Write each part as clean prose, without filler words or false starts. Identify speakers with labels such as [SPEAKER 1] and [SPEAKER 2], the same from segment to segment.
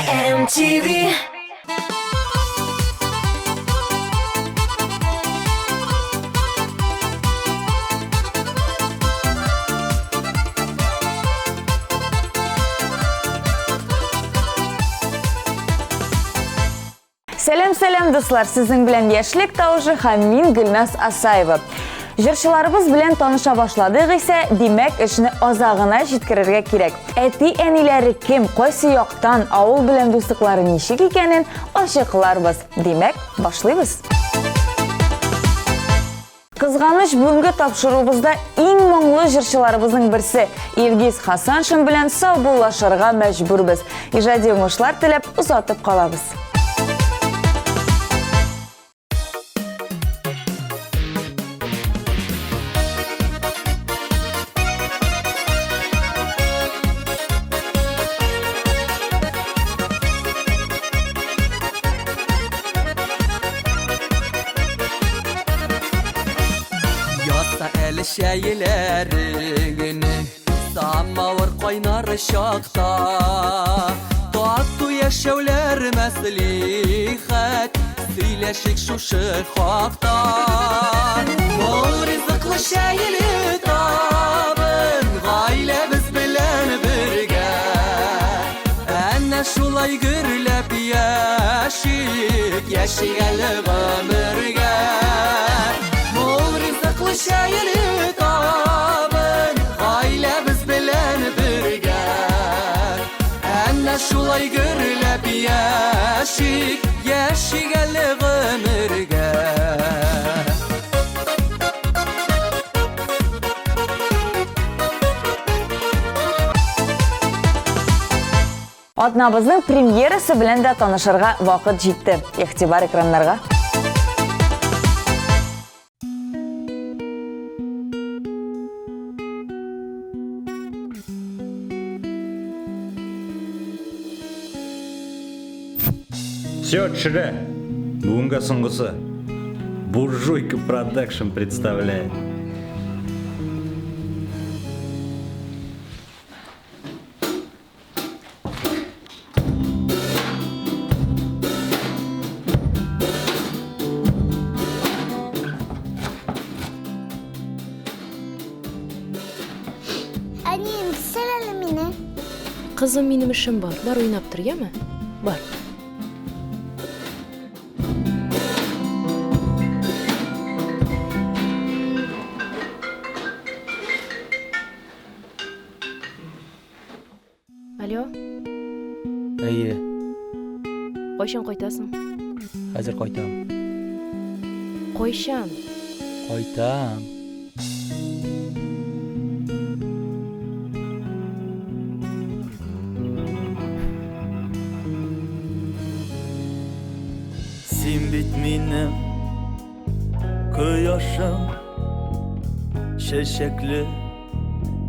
[SPEAKER 1] MTV.
[SPEAKER 2] Сәлем достар, сіздің білен яшілік тауышы Хамин Гүлнас Асаева. Жыршыларыбыз білен таныша башладық ise, демек ішіні азағына жеткірерге керек. Әти әнилері кем, қойсы яқтан ауыл білен достықлары нешік екенін ашықыларбыз. Демек, башлайбыз. Қызғаныш бүгінгі тапшыруымызда ең мұңлы жыршыларыбыздың бірсі Илгиз Хасаншин білен сау болашарға мәжбүрбіз. Ижади оңышлар тілеп ұзатып қалабыз.
[SPEAKER 3] Şeylerini Samavır qaynar şaqta Tatlı yaşavlar məslihat Söyləşik şuşu xaqtan Bol rizqlı şeyli tabın Gayləbiz bilən birgə Ənə şulay gürləb yaşik Yaşiqəli qamırgə Bol rizqlı şeyli tabın Gayləbiz bilən birgə Ənə şulay gürləb yaşik Yaşiqəli qamırgə
[SPEAKER 2] Adnabızның премьерасы білен де танышырға вақыт жетті. Ихтибар экранларға.
[SPEAKER 4] Все, Чре, Бунга Сунгуса, Буржуйка Продакшн представляет.
[SPEAKER 5] Annem, sevelim meni.
[SPEAKER 6] Kızım benim işim var. Бар ойнап тұр, еме? Бар. Алло,
[SPEAKER 7] Әйе,
[SPEAKER 6] қойшан қойтасың?
[SPEAKER 7] қазір қайтам.
[SPEAKER 6] Қойшан.
[SPEAKER 7] Қайтам.
[SPEAKER 3] Sen bitmenim Kıyaşım Şeşekli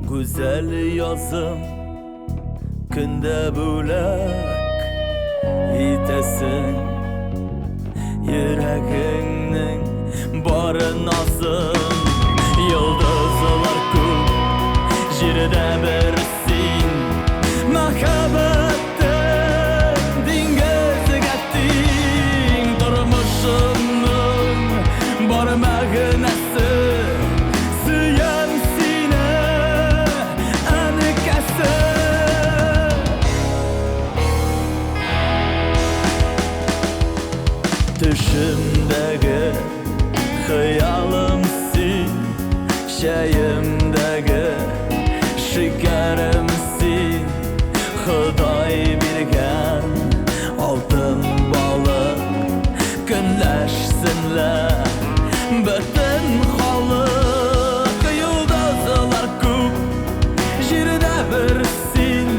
[SPEAKER 3] Güzel yazım Künde bulak Yitesin Yüreğinin Barın azım Yıldızlar kum Jirde bersin Makabetten Dingez gettin Durmuşumun Bar mağnası Süyen sine Enkesi Düşümdəgi xəyalımsin Şeyimdəgi şikərimsin Xuday birgən altın balık Günləşsinlər bütün xalıq Yıldızlar kub Jirdə birsin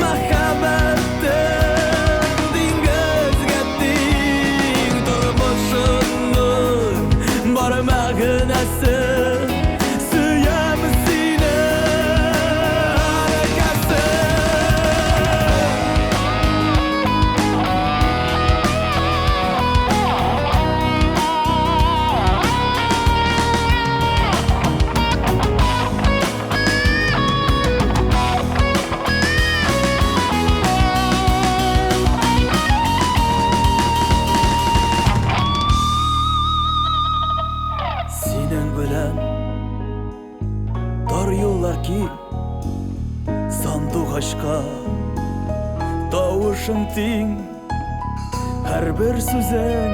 [SPEAKER 3] Məhəbbətin Dingəz getdin Durmuşum Turmuşum ting Her bir sözün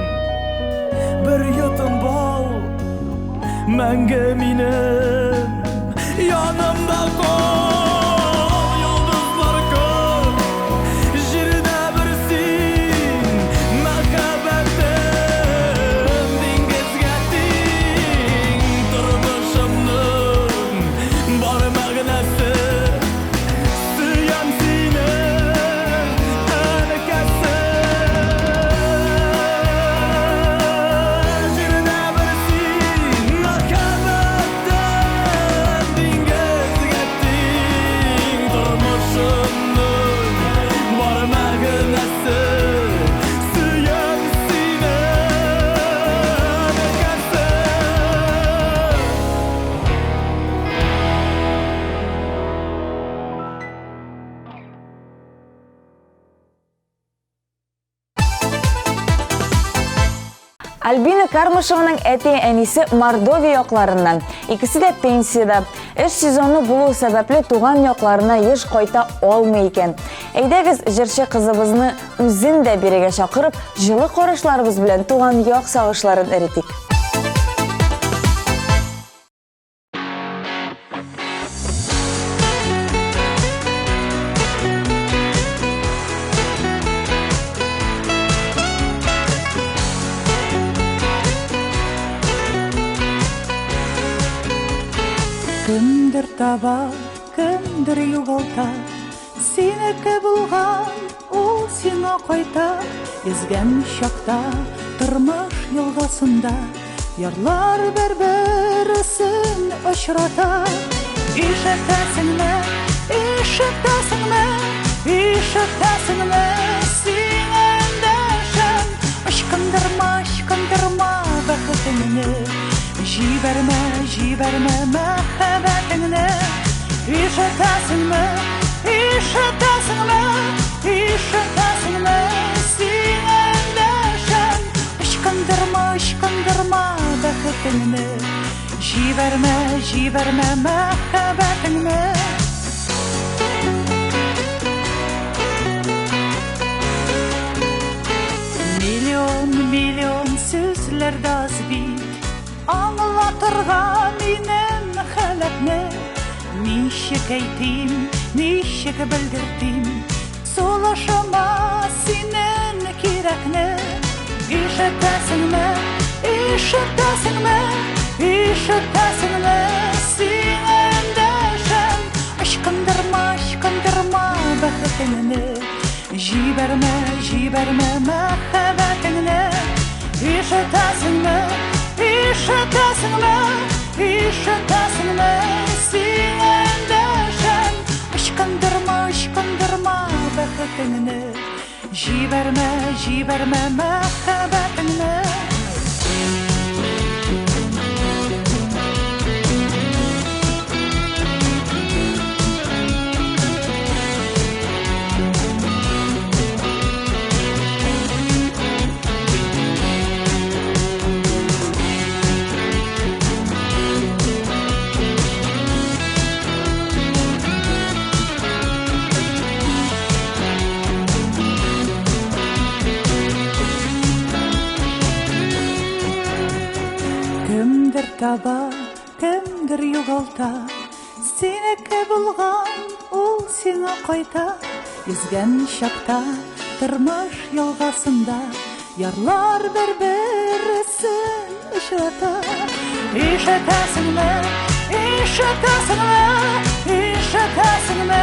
[SPEAKER 3] Bir yudum bal Мәңгі минем Yanımda kal Yıldızlar kör Jirde birsin Məhəbbətim Dengizge ting Turmuşumның Bar məğnəsi Süyəm seni Ənəkəsi Jirde birsin Məhəbbətim Dengizge ting Turmuşumның Bar məğnəsi Süyəm seni Ənəkəsi
[SPEAKER 2] Альбина Кармышеваның әти әнисе Мордовия якларыннан. Икесе дә пенсияда. Эш сезоны булу сәбәпле туган якларына еш кайта алмый икән. Әйдәгез, җырчы кызыбызны үзен дә бирегә чакырып, җылы карашларыбыз белән туган як сагышларын эретик.
[SPEAKER 1] Кемдер таба, кемдер югалта, синеке булган, ул сиңа кайта. Изгән чакта, тормыш елгасында, ярлар бер-берсен очрата. Ишетәсеңме, ишетәсеңме, ишетәсеңме, син эндәшәм. Ычкындырма, ычкындырма бәхетеңне. Җибәрмә, җибәрмә мәхәббәтеңне. Ишетәсеңме, ишетәсеңме, ишетәсеңме, син эндәшәм. Ычкындырма, ычкындырма бәхетеңне. Җибәрмә, җибәрмә мәхәббәтеңне. Миллион, миллион сүзләрдә аз бит. Аңлатырга минем хәләтне. Ничек әйтим, ничек белдертим, сулышыма синең кирәкне. Ишетәсеңме, ишетәсеңме, ишетәсеңме, син эндәшәм. Ычкындырма, ычкындырма бәхетеңне. Җибәрмә, җибәрмә мәхәббәтеңне. Ишетәсеңме, ишетәсеңме, ишетәсеңме, син эндәшәм. Ычкындырма, ычкындырма бәхетеңне. Җибәрмә, җибәрмә мәхәббәтеңне. Кемдер таба, кемдер югалта, синеке булган, ул сиңа кайта. Изгән чакта, тормыш ялгасында, ярлар бер-берсен очрата. Ишетәсеңме, ишетәсеңме, ишетәсеңме,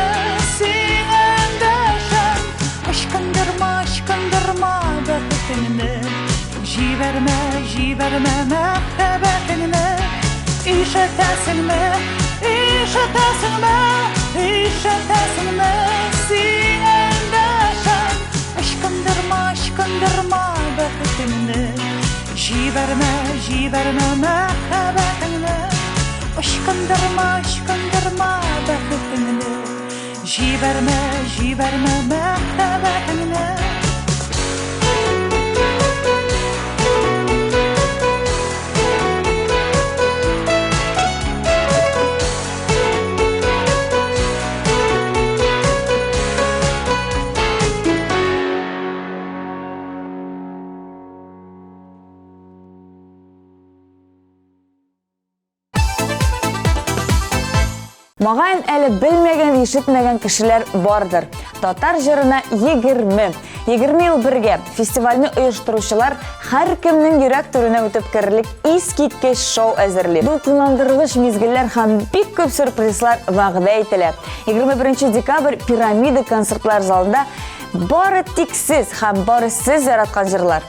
[SPEAKER 1] син эндәшәм. Ычкындырма, ычкындырма бәхетеңне. Җибәрмә, җибәрмә мәхәббәтеңне. Ишетәсеңме, ишетәсеңме, ишетәсеңме, син эндәшәм. Ычкындырма, ычкындырма бәхетеңне. Җибәрмә, җибәрмә мәхәббәтеңне. Ычкындырма, ычкындырма бәхетеңне. Җибәрмә, җибәрмә мәхәббәтеңне.
[SPEAKER 2] Мағайын әлі білмеген, ешітмеген кішілер бардыр. Татар жырына 20 ел бірге фестивальны ұйыштырушылар һәр кемнең йөрәк түренә үтеп керерлек искиткеч шоу әзерли. Дулкынландыргыч мизгелләр һәм бик күп сюрпризлар вәгъдә ителә. 21 декабрь Пирамида концертлар залында бары тик сез һәм бары сез яраткан җырлар.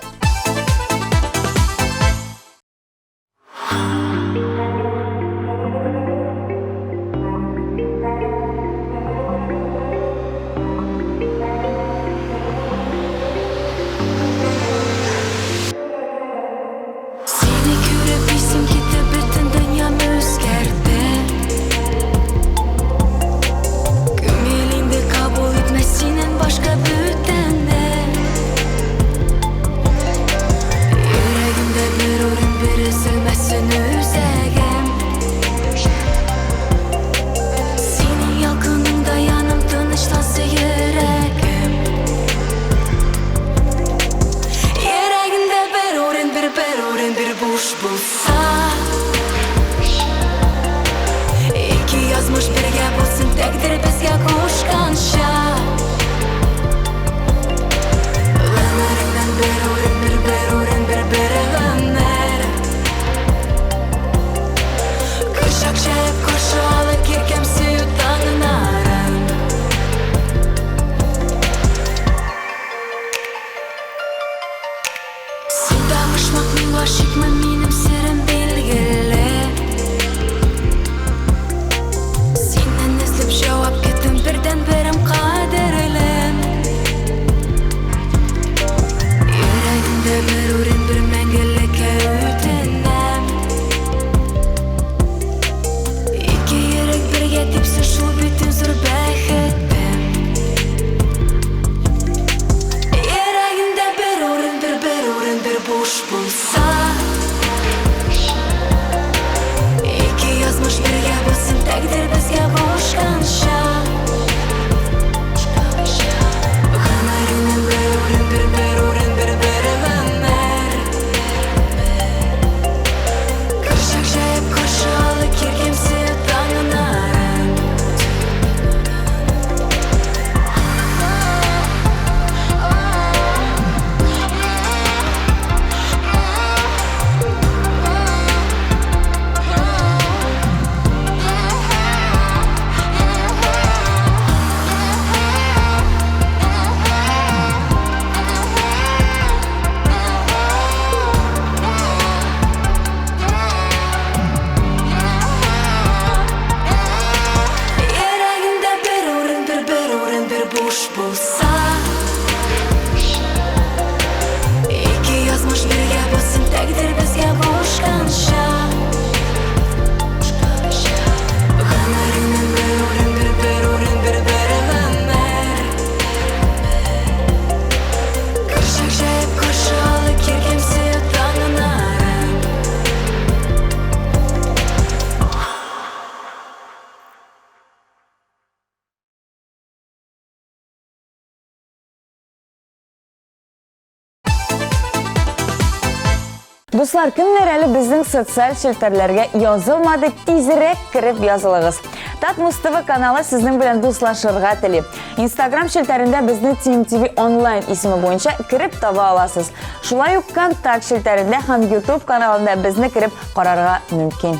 [SPEAKER 2] Дуслар, кемнәр әле безнең социаль челтәрләргә язылмады, тизрәк киреп язылыгыз. Татмус ТВ каналы сезнең белән дуслашырга тели. Instagram челтәрендә безне TeamTV онлайн исеме буенча киреп таба аласыз. Шулай ук Контакт челтәрендә һәм YouTube каналында безне киреп карарга мөмкин.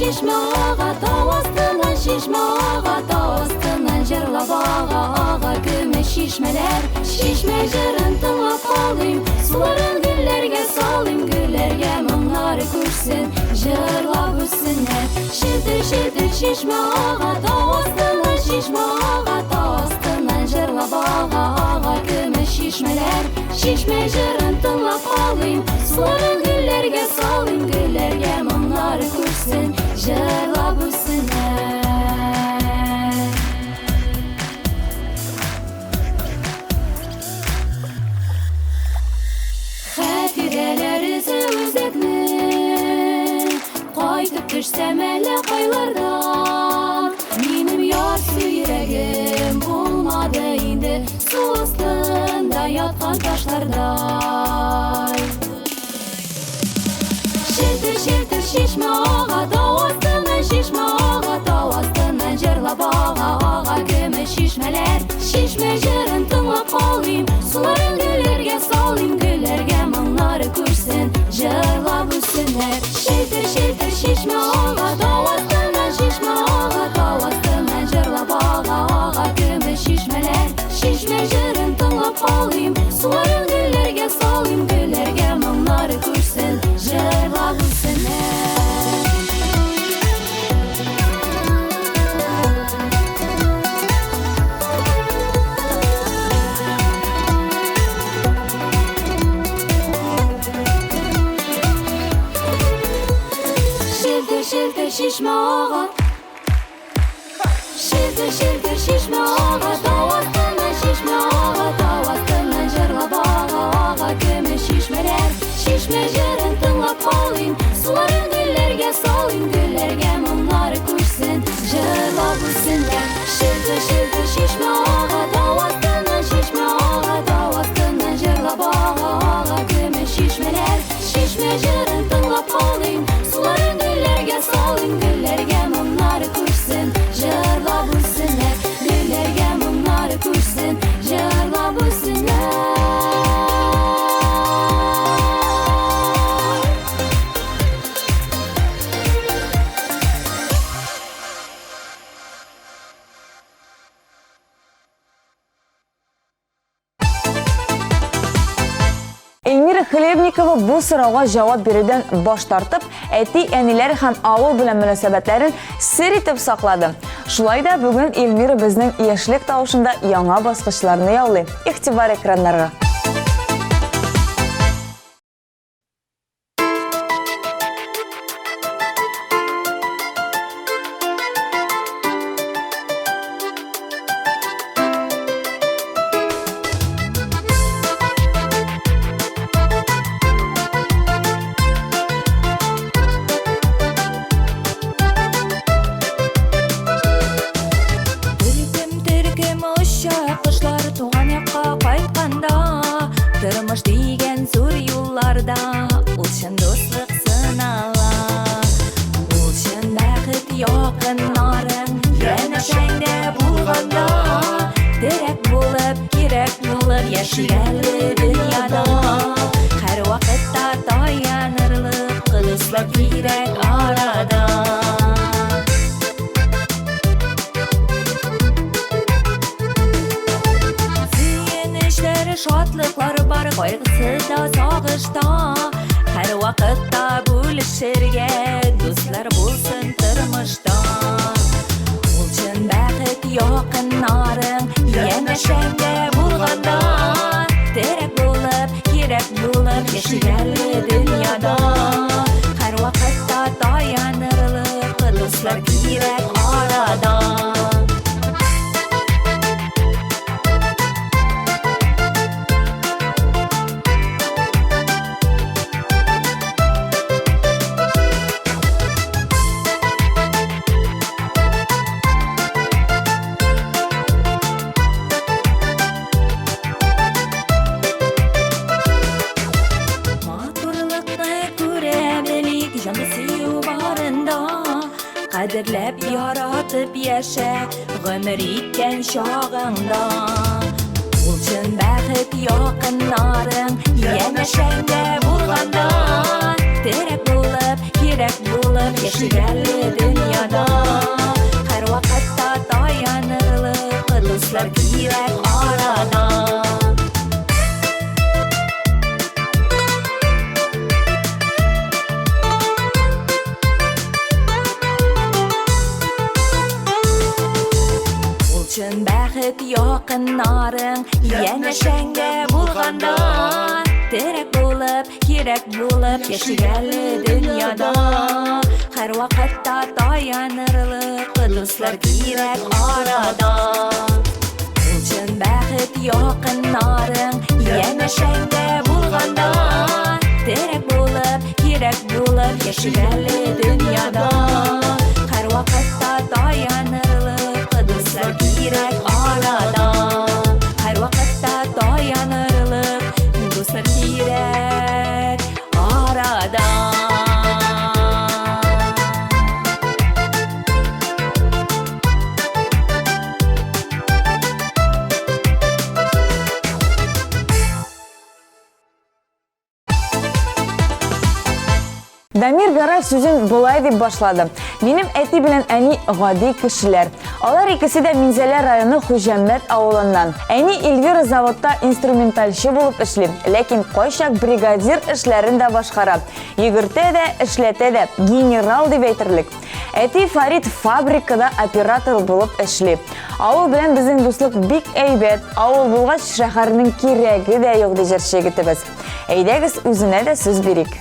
[SPEAKER 8] şişme ağa Tau astından şişme ağa Tau astından jırlap ağa Gümüş şişmeler şişme jırın tınlap alayım Suların güllerge salayım Güllerge mımları kursun Jırlap üstüne Şildir şildir şişme ağa Tau astından şişme ağa Tau astından jırlap ağa Gümüş şişmeler şişme jırın tınlap alayım Suların güllerge salayım Güllerge mımları kursun Jırlap üstüne Hatireleri sevzdekni Qaytıp düşsem elle qaylardan Benim yar yüreğim bulmadı indi Su астында yatkan taşlarday Şildir şildir şişme ağa Tau astından şişme ağa Tau astından jırlap ağa Gümüş şişmeler şişme jırın tınlap alayım Suların güllerge salayım Güllerge mımları kursun Jırlap üstüne Şildir şildir şişme ağa Tau astından şişme ağa Tau astından jırlap ağa Gümüş şişmeler şişme jırın tınlap alayım Suların güllerge salayım Güllerge mımları kursun Jırlap üstüne Şildir şildir şişme ağa Şildir şildir şişme ağa Tau astından şişme ağa Tau astından jırlap ağa Gümüş şişmeler şişme jırın tınlap alayım Suların güllerge salayım Güllerge mımları kursun Jırlap üstüne Şildir şildir şişme ağa Tau astından şişme ağa Tau astından jırlap ağa Gümüş şişmeler şişme jırın tınlap alayım Suların güllerge salayım Güllerge mımları kursun Jırlap üstüne Güllerge mımları kursun Jırlap üstüne
[SPEAKER 2] Эльмира Хлебникова bu сорауга жауап берүүдөн баш тартып, әти әниләр һәм авыл белән мөнәсәбәтләрен сер итеп саклады. Шулай да бүген Эльмира безнең яшьлек тавышында яңа баскычларны яулый. Игътибар экраннарга.
[SPEAKER 8] Тормыш деген зур юлларда Ул чын дуслык сынала Ул чын бәхет якыннарың Янәшәңдә булганда Терәк булып, кирәк булып Яшигәле дөньяда Һәр вакытта таянырлык Дуслар кирәк арада Шатлыклар бар, кайгысы да, сагышта Һәр вакытта бүлешергә дуслар булсын тормышта Ул чын бәхет якыннарың янәшәңдә булганда Терәк булып, кирәк булып яшигәле дөньяда Һәр вакытта таянырлык дуслар кирәк арада Кадерләп яратып яшә гомер иткән чагыңда Ул чын бәхет якыннарың янәшәңдә булганда Терәк булып, кирәк булып яшигәле дөньяда. Һәр вакытта таянырлык дуслар кирәк арада. Чын бәхет якыннарың янәшәңдә булганда, терәк булып, кирәк булып яшигәле дөньяда. Һәр вакытта таянырлык дуслар кирәк арада. Чын бәхет якыннарың янәшәңдә булганда, терәк булып, кирәк булып яшигәле дөньяда. Һәр вакытта таянырлык дуслар кирәк арада. Һәр вакытта таянырлык дуслар кирәк арада.
[SPEAKER 2] Дамир Гараев сүзен булай дип башлады. Минем әти белән әни гади кешеләр. Алар икесе дә Минзәлә районы Хуҗамәт авылыннан. Әни Эльвира заводта инструментальчы булып эшли, ләкин кайчак бригадир эшләрен дә башкара. Йөгертә дә, эшләтә дә, генерал дип әйтерлек. Әти Фарид фабрикада оператор булып эшли. Авыл белән безнең дуслык бик әйбәт. Авыл булгач шәһәрнең кирәге дә юк ди җырчы егетебез. Әйдәгез үзенә дә сүз бирик.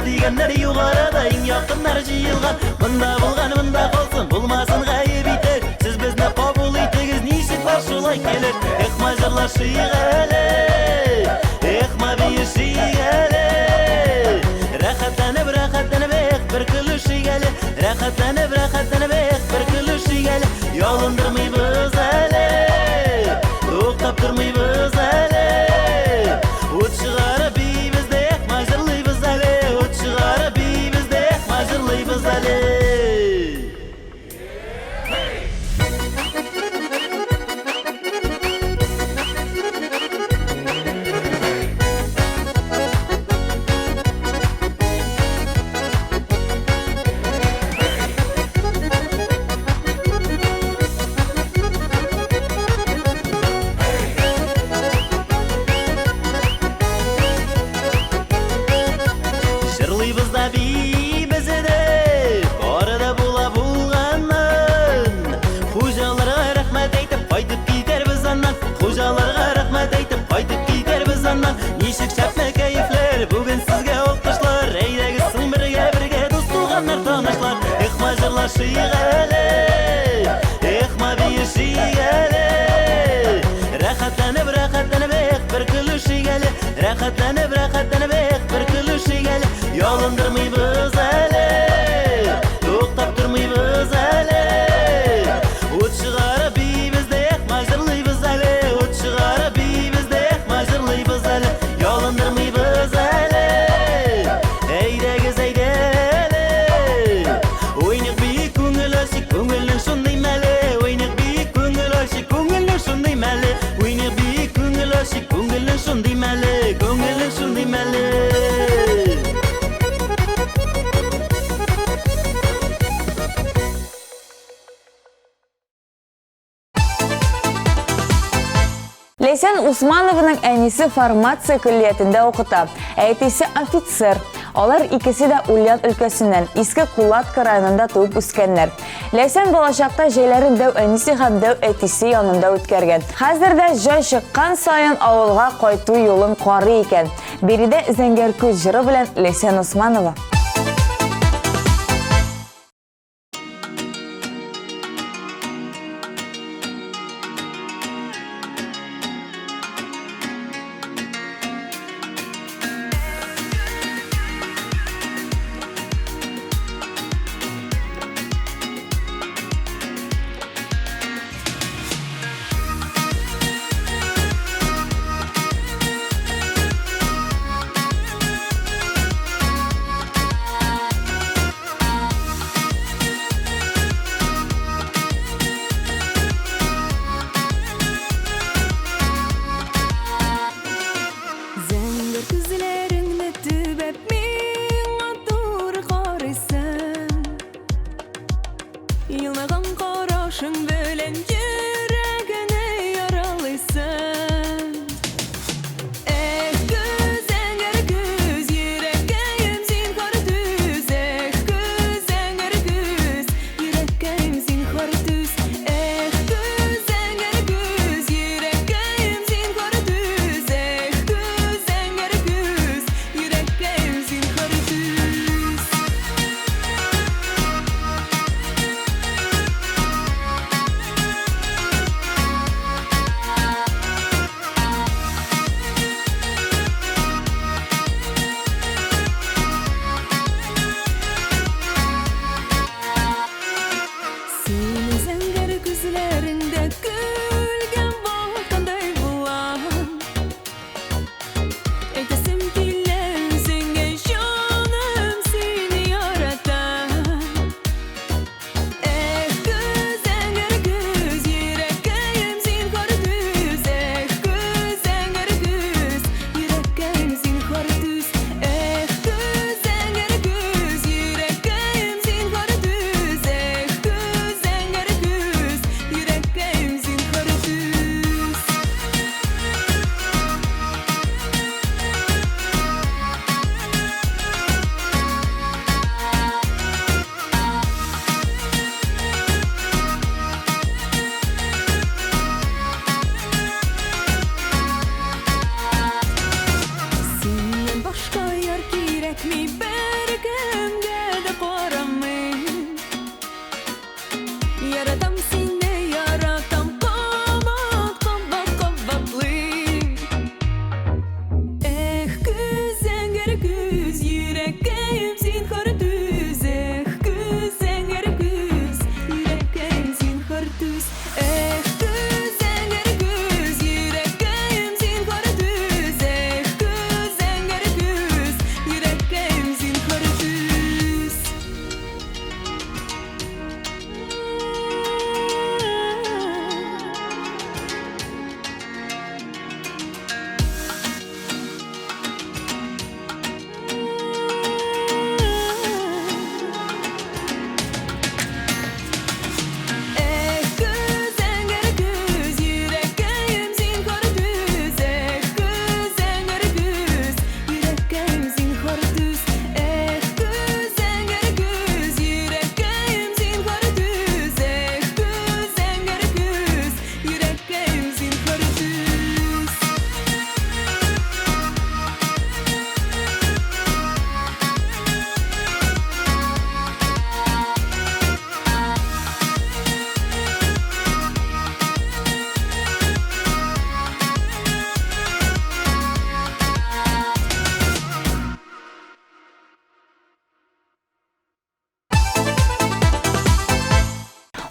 [SPEAKER 3] Дигәннәр югарыда иң якыннар җыелган. Монда булган, монда калсын, булмасын гаеп итер. Сез безне кабул итегез, ничек бар шулай килер. Мажырлар шигәле, бие шигәле. Рәхәтләнеп, бер көлү шигәле. Рәхәтләнеп, бер көлү шигәле. Ялындырмыйбыз әле, туктап тормыйбыз әле. Ут чыгарып бибездә мажырлыйбыз әле. Шигәле, бие шигәле. Рәхәтләнеп, бер көлү шигәле. Рәхәтләнеп, бер көлү шигәле. Ялындырмыйбыз әле, туктап тормыйбыз әле. Ут чыгарып бибездә мажырлыйбыз әле. Ут чыгарып бибездә мажырлыйбыз әле. Ялындырмыйбыз әле. Әйдәгез әйдәле. Уйнап Күңелнең шундый мәле, уйнап бик күңел ачы, күңелнең шундый мәле, уйнап бик күңел ачы, күңел
[SPEAKER 2] Лейсен Усмановның әнисе фармация күллиятында оқыта. Әйтесе офицер. Алар икесе де Ульян өлкәсеннән, Иске Кулатка районында туып үскәннәр. Лейсен болашақта җәйләрен дәү әнисе һәм дәү әтисе янында үткәргән. Хәзердә җай чыккан сайын авылга кайту юлын карый икән. Биредә Зәңгәр күз җыры белән Лейсен Усманова.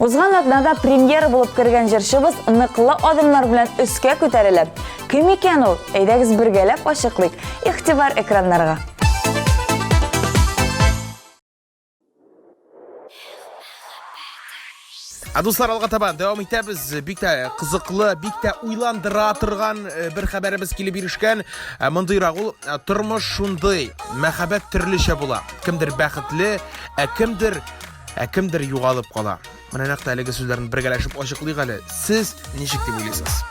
[SPEAKER 2] Узган атнада премьера булып кергән җырчыбыз ныклы адымнар белән өскә күтәрелә. Кем икән ул? Әйдәгез бергәләп ачыклыйк. Игътибар экраннарга.
[SPEAKER 9] Достар, алга табан дәвам итәбез. Бик тә кызыклы, бик тә уйландыра торган бер хәбәребез килеп ирешкән. Мондыйрак ул тормыш шундый, мәхәббәт төрлечә була. Кемдер бәхетле, кемдер югалып кала. Менә нәкъ әлеге сүзләрне бергәләшеп ачыклыйк әле. Сез ничек дип уйлыйсыз?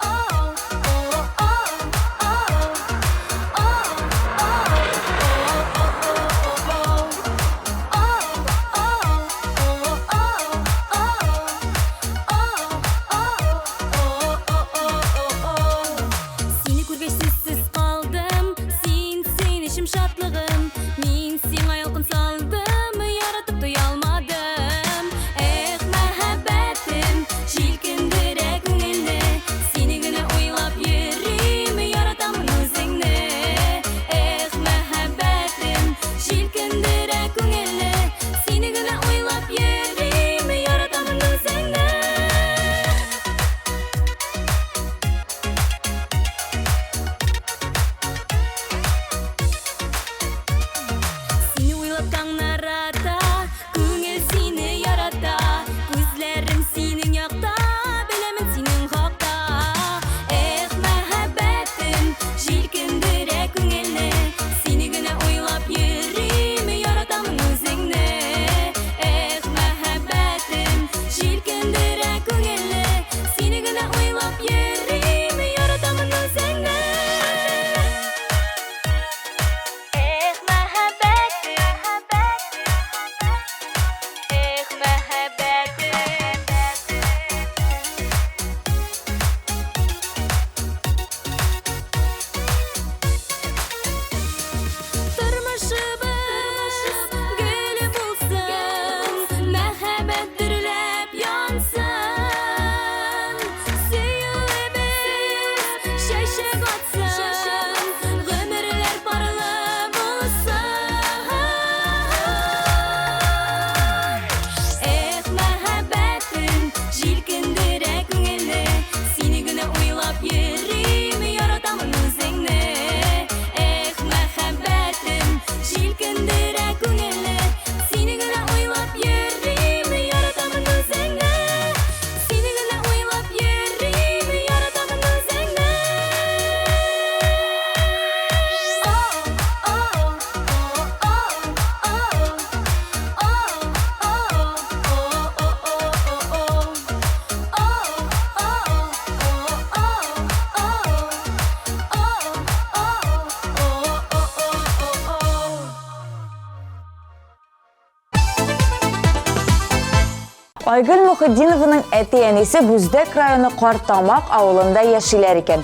[SPEAKER 2] Айгүл Мухиддинованың әти-әнисе Бүздәк районы Картамак авылында яшиләр икән.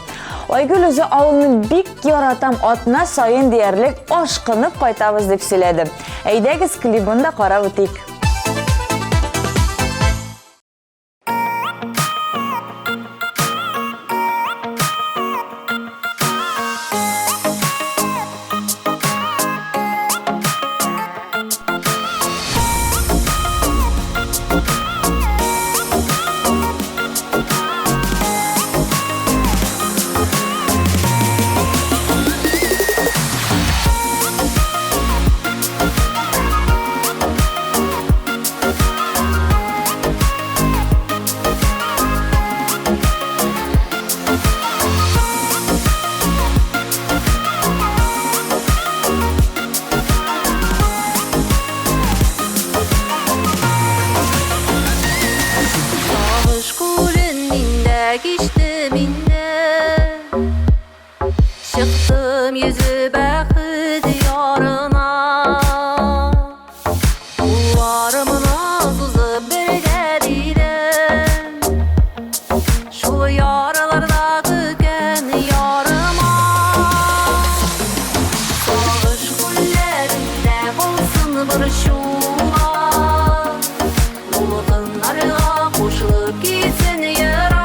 [SPEAKER 2] Айгүл үзе авылны бик яратам, атна сайын диярлек ашкынып кайтабыз дип сөйләде. Әйдәгез клибын да карап үтик.
[SPEAKER 8] Çıktım yüzü bakıdı yarına Kullarımın ağzı bir gedirim Şu yaralarda güken yarıma Sağış kullerinde olsun bir şuma Bulutlarla koşulup gitsin yara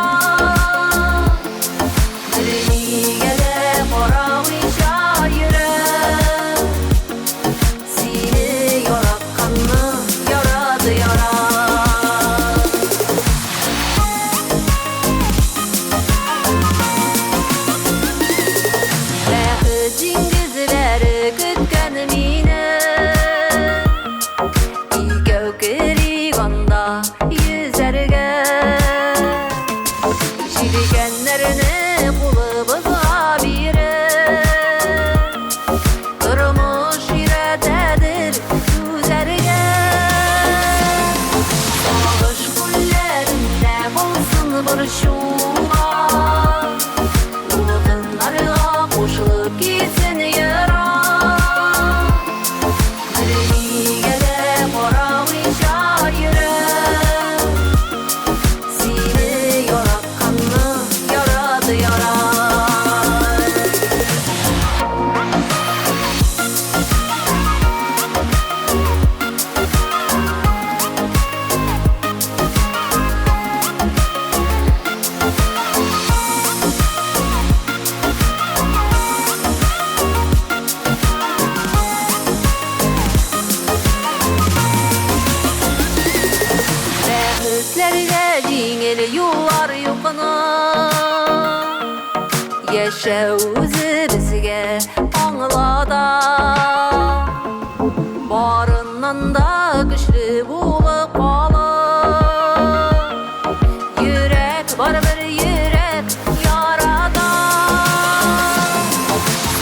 [SPEAKER 8] Yaşa özü bizge anlada Barından da güçlü bulup kalır Yürek var bir yürek yarada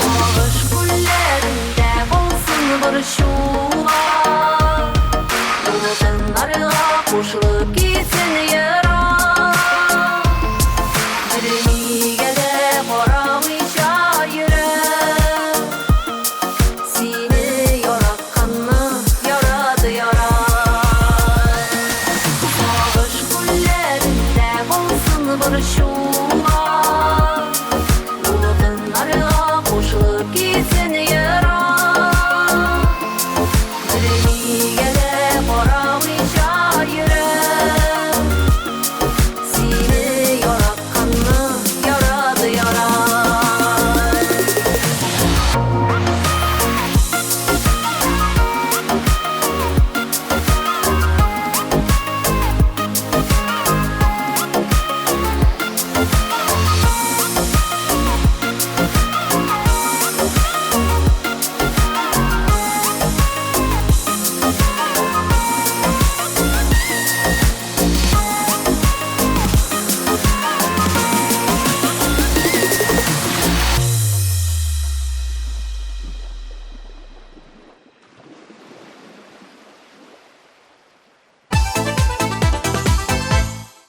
[SPEAKER 8] Sağış kullerinde olsun bir şuma Bulutlarla koşulup gitsin yara Birliğe de koramayacak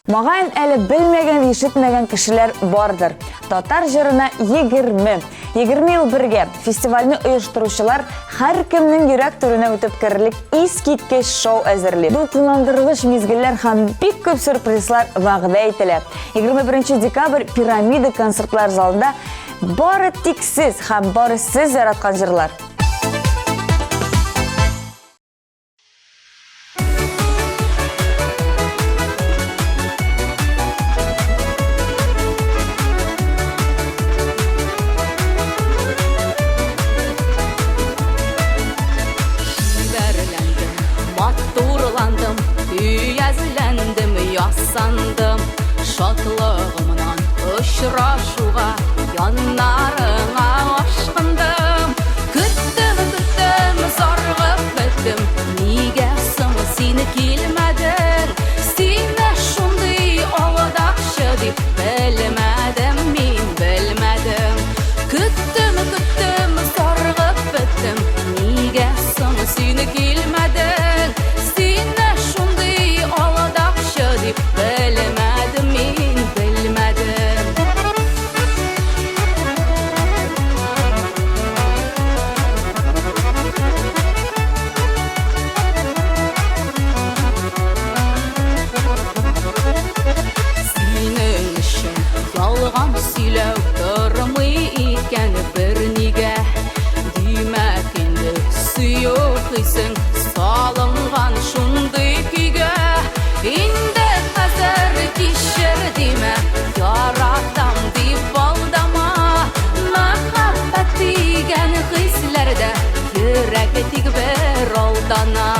[SPEAKER 2] Маған әлі білмеген, ишетмеген кішілер бардыр. Татар жырына 20 ел бірге фестивальны ұйыштырушылар һәр кемнең йөрәк түренә үтеп керерлек искиткеч шоу әзерли. Дулкынландыргыч мизгелләр һәм бик күп сюрпризлар вәгъдә ителә. 21 декабрь Пирамида концертлар залында бары тик сез һәм бары сез яраткан җырлар.
[SPEAKER 8] Матурландым, үйәзләндем, ясандым, шатлыгымнан очрашуга, яннарыңа ашкындым. Көттем, заргып беттем, нигә соң сине килмәдең? Сине шундый алдакчы дип белмәдем, мин белмәдем. Көттем, заргып беттем, нигә соң сине килмәдең? Сине шундый алдакчы дип белмәдем, мин белмәдем. Синең өчен ялган сөйләү тормый икән бернигә. Димәк инде сөйөксең салынган шундый көйгә. Инде хәзер кичер димә, яратам дип алдама. Мәхәббәт дигән хисләрдә йөрәк тик бер алдана.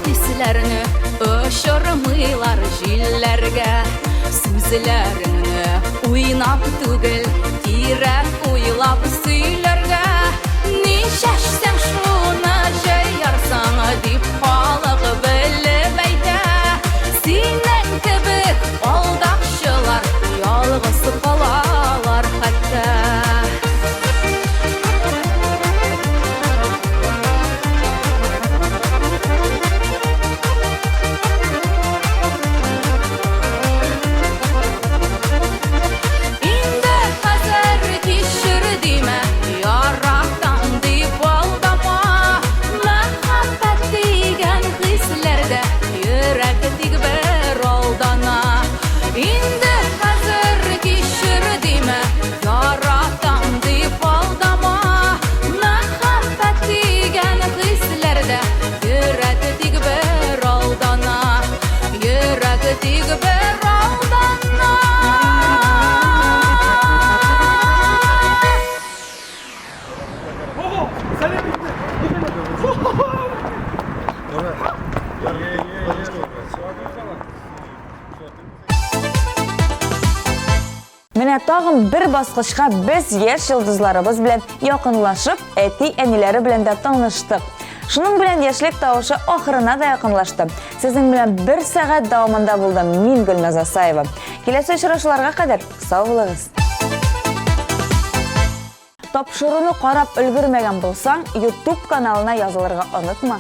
[SPEAKER 8] Hislәрне ошырмыйлар җилләргә, сүзләреңне уйнап түгел, кирәк уйлап сөйләргә. Ничәшсәң шуны җыярсаң дип халык белеп әйтә. Синең кебек алдакчылар ялгыз калалар хәтта. Тик бер алдана.
[SPEAKER 2] Менә тагын бер баскычка без яшь йолдызларыбыз белән якынлашып, әти-әниләре белән дә таныштык. Шуның белән яшьлек тавышы ахырына да якынлашты. Сезнең белән 1 сәгать дәвамында булдым мин Гөлназ Асаева. Киләсе очрашуларга кадәр сау булыгыз. Тапшыруны карап өлгермәгән булсаң, YouTube каналына язылырга онытма.